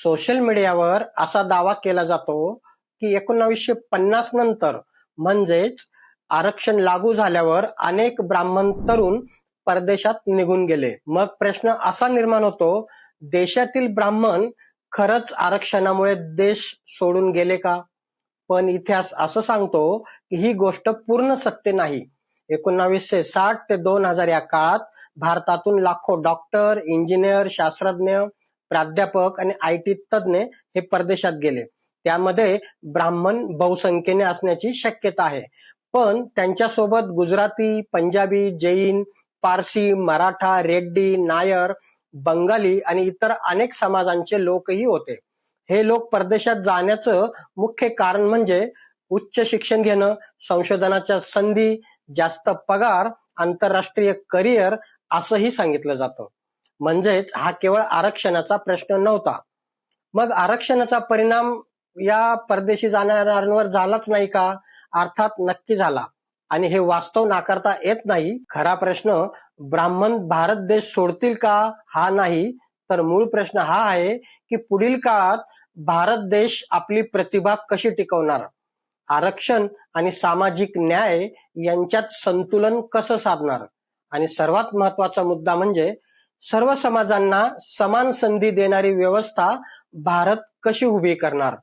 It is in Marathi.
सोशल मीडियावर असा दावा केला जातो की 1950 नंतर म्हणजेच आरक्षण लागू झाल्यावर अनेक ब्राह्मण तरुण परदेशात निघून गेले. मग प्रश्न असा निर्माण होतो, देशातील ब्राह्मण खरंच आरक्षणामुळे देश सोडून गेले का? पण इतिहास असं सांगतो की ही गोष्ट पूर्ण सत्य नाही. 1960 ते 2000 या काळात भारतातून लाखो डॉक्टर, इंजिनियर, शास्त्रज्ञ, प्राध्यापक आणि IT तज्ञ हे परदेशात गेले. त्यामध्ये ब्राह्मण बहुसंख्येने असण्याची शक्यता आहे. पण त्यांच्यासोबत गुजराती, पंजाबी, जैन, पारसी, मराठा, रेड्डी, नायर, बंगाली आणि इतर अनेक समाजांचे लोकही होते. हे लोक परदेशात जाण्याचं मुख्य कारण म्हणजे उच्च शिक्षण घेणं, संशोधनाच्या संधी, जास्त पगार, आंतरराष्ट्रीय करिअर असंही सांगितलं जातं. म्हणजेच हा केवळ आरक्षणाचा प्रश्न नव्हता. मग आरक्षणाचा परिणाम या परदेशी जाणाऱ्यांवर झालाच नाही का? अर्थात नक्की झाला आणि हे वास्तव नाकारता येत नाही. खरा प्रश्न ब्राह्मण भारत देश सोडतील का हा नाही, तर मूळ प्रश्न हा आहे की पुढील काळात भारत देश आपली प्रतिभा कशी टिकवणार, आरक्षण आणि सामाजिक न्याय यांच्यात संतुलन कसं साधणार आणि सर्वात महत्वाचा मुद्दा म्हणजे सर्व समाजांना समान संधी देणारी व्यवस्था भारत कशी उभी करणार.